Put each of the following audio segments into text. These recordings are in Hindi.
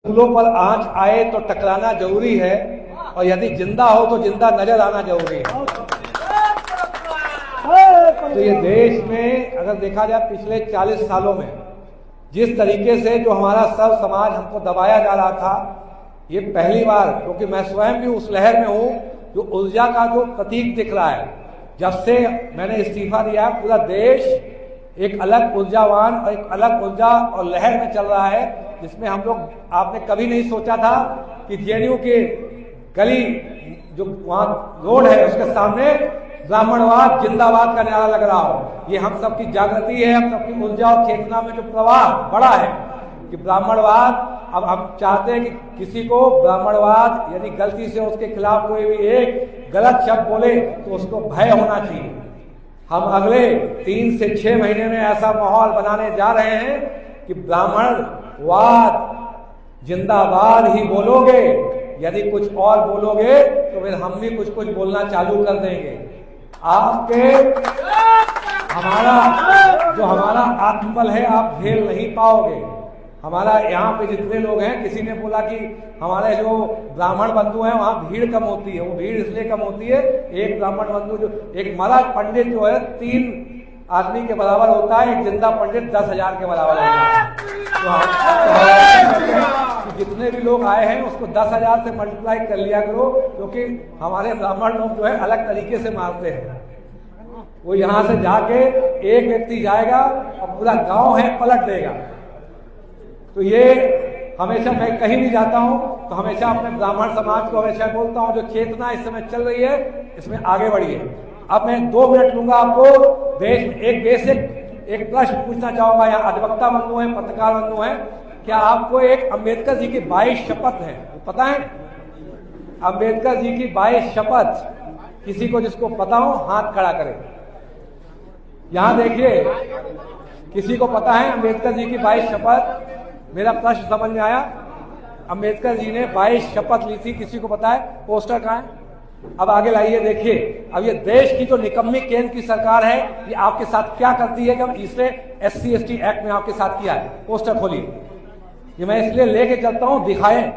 फूलों पर आंच आए तो टकराना जरूरी है, और यदि जिंदा हो तो जिंदा नजर आना जरूरी है। तो ये देश में अगर देखा जाए पिछले 40 सालों में जिस तरीके से जो हमारा सब समाज हमको दबाया जा रहा था, ये पहली बार, क्योंकि मैं स्वयं भी उस लहर में हूं जो ऊर्जा का जो प्रतीक दिख रहा है। जब से मैंने इस्तीफा दिया, पूरा देश एक अलग ऊर्जावान और एक अलग ऊर्जा और लहर में चल रहा है, जिसमें हम लोग, आपने कभी नहीं सोचा था कि जेएनयू के गली जो वहां रोड है उसके सामने ब्राह्मणवाद जिंदाबाद का नारा लग रहा हो। ये हम सबकी जागृति है, हम सबकी ऊर्जा और चेतना में जो प्रवाह बड़ा है कि ब्राह्मणवाद, अब हम चाहते हैं कि किसी को ब्राह्मणवाद यदि गलती से उसके खिलाफ कोई भी एक गलत शब्द बोले तो उसको भय होना चाहिए। हम अगले 3 से 6 महीने में ऐसा माहौल बनाने जा रहे हैं कि ब्राह्मणवाद जिंदाबाद ही बोलोगे, यदि कुछ और बोलोगे तो फिर हम भी कुछ कुछ बोलना चालू कर देंगे। आपके हमारा आत्मबल है, आप झेल नहीं पाओगे। हमारा यहाँ पे जितने लोग हैं, किसी ने बोला कि हमारे जो ब्राह्मण बंधु हैं वहां भीड़ कम होती है। वो भीड़ इसलिए कम होती है, एक ब्राह्मण बंधु जो एक महाराज पंडित जो है 3 आदमी के बराबर होता है, एक जिंदा पंडित 10,000 के बराबर होता है। तो जितने भी लोग आए हैं उसको 10,000 से मल्टीप्लाई कर लिया करो, क्योंकि हमारे ब्राह्मण लोग जो है अलग तरीके से मारते हैं। वो यहाँ से जाके एक व्यक्ति जाएगा और पूरा गांव है पलट देगा। तो ये हमेशा मैं कहीं भी जाता हूं तो हमेशा अपने ब्राह्मण समाज को हमेशा बोलता हूं, जो चेतना इस समय चल रही है इसमें आगे बढ़िए। अब मैं 2 मिनट लूंगा आपको, देश में एक बेसिक एक प्रश्न पूछना चाहूंगा। यहाँ अधिवक्ता बंधु हैं, पत्रकार बंधु हैं, क्या आपको एक अंबेडकर जी की 22 शपथ है, पता है? अंबेडकर जी की 22 शपथ, किसी को जिसको पता हो हाथ खड़ा करे। यहां देखिए, किसी को पता है अंबेडकर जी की 22 शपथ? मेरा प्रश्न समझ में आया? अंबेडकर जी ने 22 शपथ ली थी, किसी को पता है? पोस्टर कहां है? अब आगे लाइए, देखिए अब ये देश की जो निकम्मी केंद्र की सरकार है, ये आपके साथ क्या करती है। जब इसने SC/ST एक्ट में आपके साथ किया है, पोस्टर खोलिए। ये मैं इसलिए लेके चलता हूं, दिखाएं।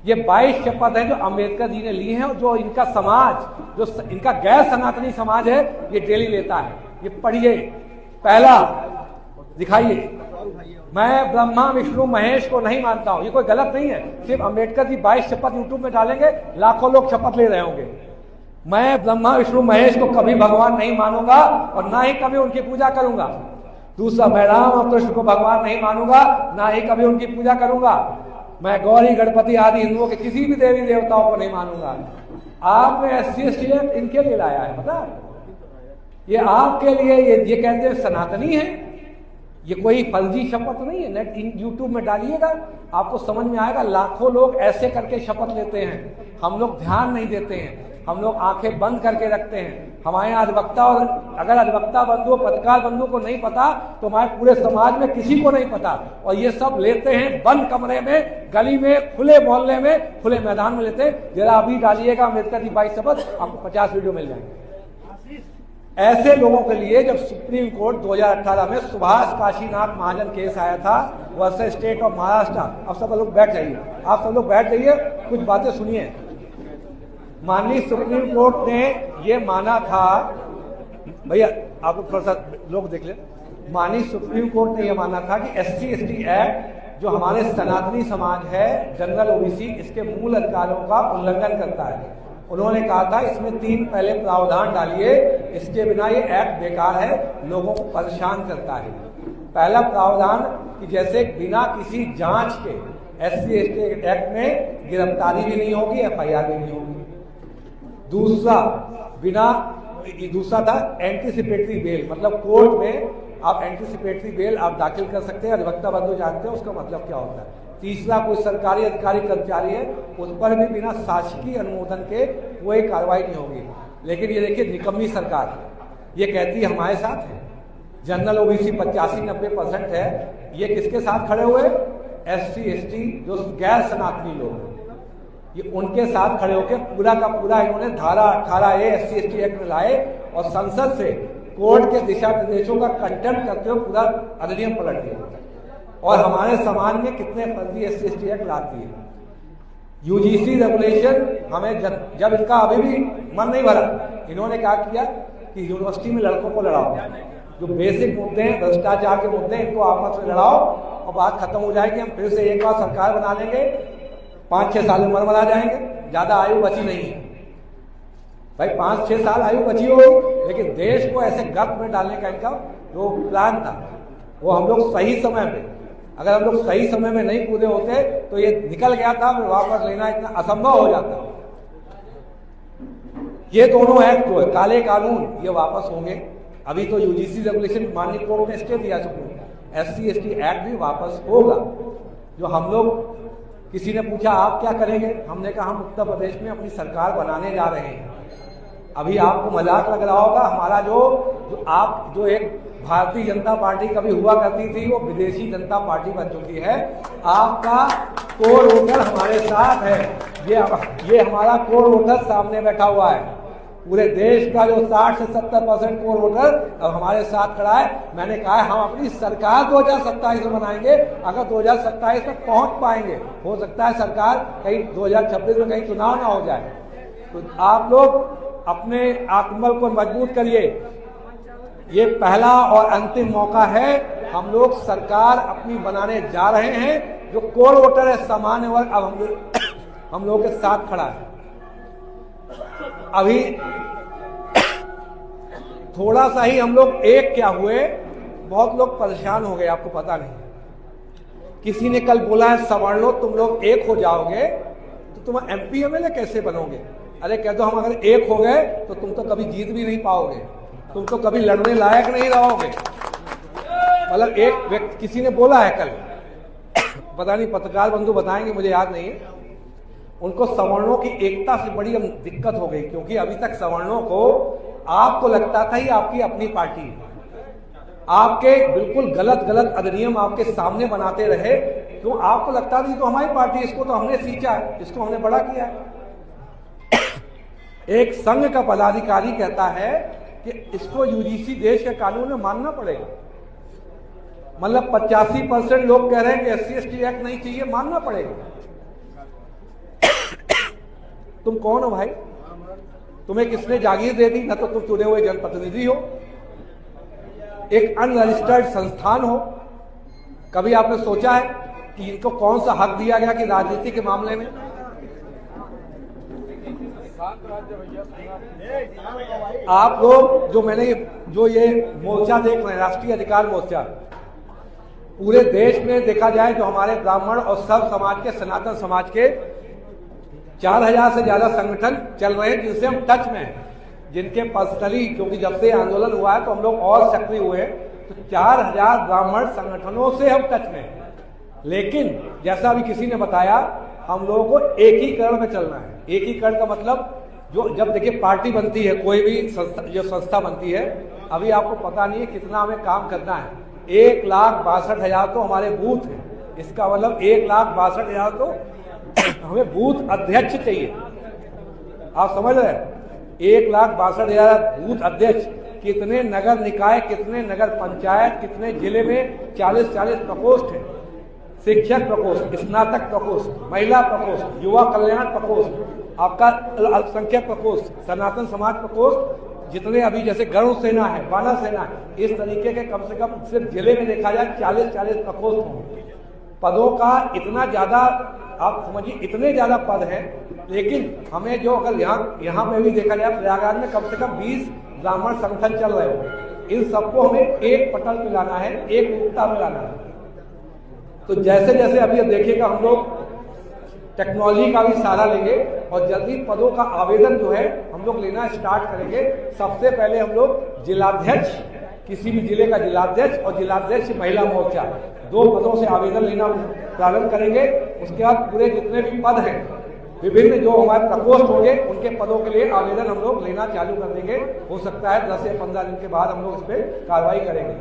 ये 22 शपथ है जो अंबेडकर जी ने ली है, और जो इनका समाज, जो इनका गैर सनातनी समाज है, ये डेली लेता है। ये पढ़िए, पहला दिखाइए, मैं ब्रह्मा विष्णु महेश को नहीं मानता हूं। ये कोई गलत नहीं है, सिर्फ अंबेडकर जी 22 शपथ यूट्यूब में डालेंगे, लाखों लोग शपथ ले रहे होंगे। मैं ब्रह्मा विष्णु महेश को कभी भगवान नहीं मानूंगा और ना ही कभी उनकी पूजा करूंगा। दूसरा, मैं राम और कृष्ण को भगवान नहीं मानूंगा, ना ही कभी उनकी पूजा करूंगा। मैं गौरी गणपति आदि हिंदुओं के किसी भी देवी देवताओं को नहीं मानूंगा। आपने SC/ST एक्ट इनके लिए लाया है, पता? ये आपके लिए, ये कहते हैं सनातनी है। ये कोई फर्जी शपथ नहीं है। नेट यूट्यूब में डालिएगा, आपको समझ में आएगा। लाखों लोग ऐसे करके शपथ लेते हैं, हम लोग ध्यान नहीं देते हैं, हम लोग आंखें बंद करके रखते हैं। हमारे यहाँ अधिवक्ता, और अगर अधिवक्ता बंधु पत्रकार बंधु को नहीं पता तो हमारे पूरे समाज में किसी को नहीं पता। और ये सब लेते हैं बंद कमरे में, गली में, खुले मोहल्ले में, खुले मैदान में लेते हैं। जरा अभी डालिएगा अंबेडकर की 22 शपथ, आपको 50 वीडियो मिल जाएंगे। ऐसे लोगों के लिए जब सुप्रीम कोर्ट 2018 में सुभाष काशीनाथ महाजन केस आया था वर्सेस स्टेट ऑफ महाराष्ट्र, अब सब लोग बैठ जाइए, आप सब लोग बैठ जाइए, कुछ बातें सुनिए। माननीय सुप्रीम कोर्ट ने ये माना था, भैया आप लोग थोड़ा सा लोग देख ले, माननीय सुप्रीम कोर्ट ने यह माना था कि SC/ST एक्ट जो हमारे सनातनी समाज है, जनरल OBC, इसके मूल अधिकारों का उल्लंघन करता है। उन्होंने कहा था इसमें 3 पहले प्रावधान डालिए, इसके बिना ये एक्ट बेकार है, लोगों को परेशान करता है। पहला प्रावधान कि जैसे बिना किसी जांच के SC/ST एक्ट में गिरफ्तारी भी नहीं होगी, FIR भी नहीं होगी। दूसरा था एंटीसिपेटरी बेल, मतलब कोर्ट में आप एंटीसिपेटरी बेल आप दाखिल कर सकते हैं। अधिवक्ता बंधु जानते हैं उसका मतलब क्या होता है। तीसरा, कोई सरकारी अधिकारी कर्मचारी है उस पर भी बिना शासकीय अनुमोदन के कोई कार्रवाई नहीं होगी। लेकिन ये देखिए, निकम्मी सरकार ये कहती है हमारे साथ है। जनरल OBC 85-90% है, ये किसके साथ खड़े हुए? SC/ST जो गैर सनातनी लोग, ये उनके साथ खड़े होकर पूरा का पूरा इन्होंने धारा 18A SC/ST एक्ट में लाए और संसद से कोर्ट के दिशा निर्देशों का कंटेम्प्ट करते हुए पूरा अधिनियम पलट दिया। और हमारे समाज में कितने फर्जी SC/ST एक्ट लाती है। यूजीसी रेगुलेशन हमें जब इनका अभी भी मन नहीं भरा, इन्होंने क्या किया कि यूनिवर्सिटी में लड़कों को लड़ाओ, जो बेसिक मुद्दे हैं भ्रष्टाचार के मुद्दे इनको आपस में लड़ाओ और बात खत्म हो जाएगी। हम फिर से एक बार सरकार बना लेंगे, 5-6 साल उम्र बना जाएंगे, ज्यादा आयु बची नहीं है भाई, 5-6 साल आयु बची होगी, लेकिन देश को ऐसे गर्त में डालने का इनका जो प्लान था वो हम लोग सही समय पे, अगर हम लोग सही समय में नहीं कूदे होते तो ये निकल गया था, फिर वापस लेना इतना असंभव हो जाता। ये दोनों एक्ट जो है काले कानून ये वापस होंगे। अभी तो यूजीसी रेगुलेशन माननीय कोर्ट ने स्टे दिया, SC/ST एक्ट भी वापस होगा। जो हम लोग, किसी ने पूछा आप क्या करेंगे, हमने कहा हम उत्तर प्रदेश में अपनी सरकार बनाने जा रहे हैं। अभी आपको मजाक लग रहा होगा, हमारा जो एक भारतीय जनता पार्टी कभी हुआ करती थी वो विदेशी जनता पार्टी बन चुकी है। आपका कोर वोटर हमारे साथ है, ये हमारा कोर वोटर सामने बैठा हुआ है। पूरे देश का जो 60 से 70% कोर वोटर अब हमारे साथ खड़ा है। मैंने कहा है हम अपनी सरकार 2027 में बनाएंगे, अगर 2027 में पहुंच पाएंगे, हो सकता है सरकार कहीं 2026 में कहीं चुनाव ना हो जाए। तो आप लोग अपने आत्मबल को मजबूत करिए, ये पहला और अंतिम मौका है। हम लोग सरकार अपनी बनाने जा रहे हैं। जो कोर वोटर है सामान्य वर्ग अब हम लोग के साथ खड़ा है। अभी थोड़ा सा ही हम लोग एक क्या हुए, बहुत लोग परेशान हो गए, आपको पता नहीं। किसी ने कल बोला है सवर्णों तुम लोग एक हो जाओगे तो तुम MP MLA कैसे बनोगे। अरे कह दो हम अगर एक हो गए तो तुम तो कभी जीत भी नहीं पाओगे, तुम तो कभी लड़ने लायक नहीं रहोगे। मतलब एक व्यक्ति, किसी ने बोला है कल, पता नहीं पत्रकार बंधु बताएंगे, मुझे याद नहीं है, उनको सवर्णों की एकता से बड़ी दिक्कत हो गई, क्योंकि अभी तक सवर्णों को आपको लगता था ही आपकी अपनी पार्टी है। आपके बिल्कुल गलत अधिनियम आपके सामने बनाते रहे, क्यों आपको लगता था तो हमारी पार्टी, इसको तो हमने सींचा है, इसको हमने बड़ा किया है। एक संघ का पदाधिकारी कहता है कि इसको यूजीसी देश के कानून में मानना पड़ेगा। मतलब 85% लोग कह रहे हैं कि SC/ST एक्ट नहीं चाहिए, मानना पड़ेगा। तुम कौन हो भाई, तुम्हें किसने जागीर दे दी, न तो तुम चुने हुए जनप्रतिनिधि हो, एक अनरजिस्टर्ड संस्थान हो। कभी आपने सोचा है कि इनको कौन सा हक दिया गया कि राजनीति के मामले में। आप लोग जो ये मोर्चा देख रहे हैं, राष्ट्रीय अधिकार मोर्चा, पूरे देश में देखा जाए तो हमारे ब्राह्मण और सब समाज के, सनातन समाज के 4000 से ज्यादा संगठन चल रहे हैं जिनसे हम टच में हैं, जिनके पर्सनली, क्योंकि जब से आंदोलन हुआ है तो हम लोग और सक्रिय हुए, तो 4000 ब्राह्मण संगठनों से हम टच में हैं। लेकिन जैसा अभी किसी ने बताया, हम लोगों को एकीकरण में चलना है। एकीकरण का मतलब जो जब देखिए पार्टी बनती है, कोई भी संस्था बनती है, अभी आपको पता नहीं है कितना हमें काम करना है। 1,62,000 तो हमारे बूथ है, इसका मतलब 1,62,000 तो हमें बूथ अध्यक्ष चाहिए। आप समझ रहे हैं, 1,62,000 बूथ अध्यक्ष, कितने नगर निकाय, कितने नगर पंचायत, कितने जिले में 40-40 प्रकोष्ठ है, शिक्षक प्रकोष्ठ, स्नातक प्रकोष्ठ, महिला प्रकोष्ठ, युवा कल्याण प्रकोष्ठ, आपका अल्पसंख्यक प्रकोष्ठ, सनातन समाज प्रकोष्ठ, जितने अभी जैसे गरुड़ सेना है, वानर सेना है, इस तरीके के कम से कम सिर्फ जिले में देखा जाए 40-40 प्रकोष्ठ होंगे। पदों का इतना ज्यादा, आप समझिए इतने ज्यादा पद हैं, लेकिन हमें जो अगर यहाँ पे भी देखा जाए, प्रयागराज में कम से कम 20 ब्राह्मण संगठन चल रहे हो, इन सबको हमें एक पटल पे लाना है, एक मुक्ता में लाना है। तो जैसे जैसे अभी देखिएगा हम लोग टेक्नोलॉजी का भी सहारा लेंगे और जल्दी पदों का आवेदन जो है हम लोग लेना स्टार्ट करेंगे। सबसे पहले हम लोग जिलाध्यक्ष, किसी भी जिले का जिलाध्यक्ष और जिलाध्यक्ष महिला मोर्चा, 2 पदों से आवेदन लेना प्रारंभ करेंगे। उसके बाद पूरे जितने भी पद हैं, विभिन्न जो हमारे प्रकोष्ठ होंगे, उनके पदों के लिए आवेदन हम लोग लेना चालू कर देंगे। हो सकता है 10 से 15 दिन के बाद हम लोग इस पर कार्रवाई करेंगे।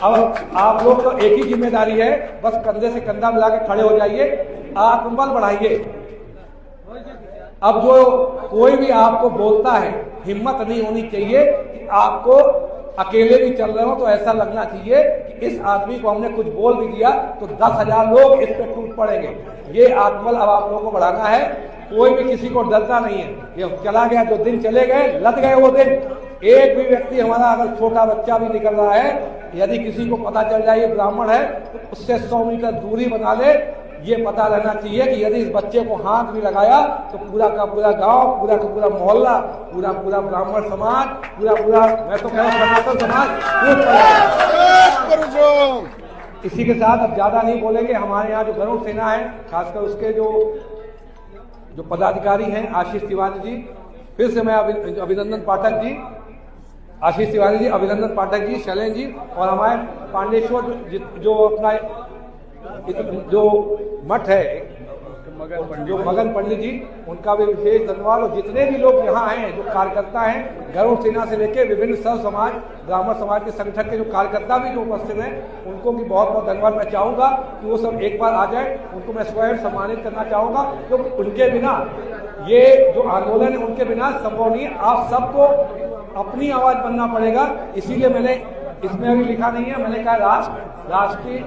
अब आप लोग तो एक ही जिम्मेदारी है, बस कंधे से कंधा मिला के खड़े हो जाइए, आत्मबल बढ़ाइए। अब जो कोई भी आपको बोलता है, हिम्मत नहीं होनी चाहिए कि आपको अकेले भी चल रहे हो तो ऐसा लगना चाहिए कि इस आदमी को हमने कुछ बोल भी दिया तो 10,000 लोग इस पे टूट पड़ेंगे। ये आत्मबल अब आप लोगों को बढ़ाना है। कोई भी किसी को डरना नहीं है। ये चला गया, जो दिन चले गए, लद गए वो दिन। एक भी व्यक्ति हमारा, अगर छोटा बच्चा भी निकल रहा है, यदि किसी को पता चल जाए ये ब्राह्मण है तो उससे 100 मीटर दूरी बना ले। ये पता रहना चाहिए कि यदि इस बच्चे को हाथ भी लगाया तो पूरा का पूरा गांव, पूरा का पूरा मोहल्ला, पूरा पूरा ब्राह्मण समाज, पूरा पूरा, मैं तो कह रहा हूं सनातन समाज टूट पड़ेगा। इसी के साथ अब ज्यादा नहीं बोलेंगे। हमारे यहाँ जो गरुड़ सेना है, खासकर उसके जो पदाधिकारी हैं, आशीष तिवारी जी, फिर से मैं अभिनंदन पाठक जी, आशीष तिवारी जी, अभिनंदन पाठक जी, शैलेंद्र जी, और हमारे पांडेश्वर जो अपना जो मठ है, जो मगन पंडित जी, उनका भी विशेष धन्यवाद। और जितने भी लोग यहाँ हैं, जो कार्यकर्ता हैं, गरुड़ सेना से लेकर विभिन्न सर्व समाज, ब्राह्मण समाज के संगठन के जो कार्यकर्ता भी जो उपस्थित हैं, उनको भी बहुत बहुत धन्यवाद। मैं चाहूंगा कि वो सब एक बार आ जाए, उनको मैं स्वयं सम्मानित करना चाहूंगा, क्योंकि उनके बिना ये जो आंदोलन है, उनके बिना संभव नहीं है। आप सबको अपनी आवाज बनना पड़ेगा। इसीलिए मैंने इसमें अभी लिखा नहीं है, मैंने कहा राष्ट्रीय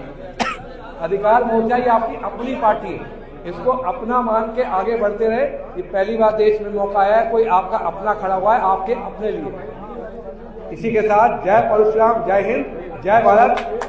अधिकार मोर्चा ये आपकी अपनी पार्टी है, इसको अपना मान के आगे बढ़ते रहे। ये पहली बार देश में मौका आया है, कोई आपका अपना खड़ा हुआ है आपके अपने लिए। इसी के साथ जय परशुराम, जय हिंद, जय भारत।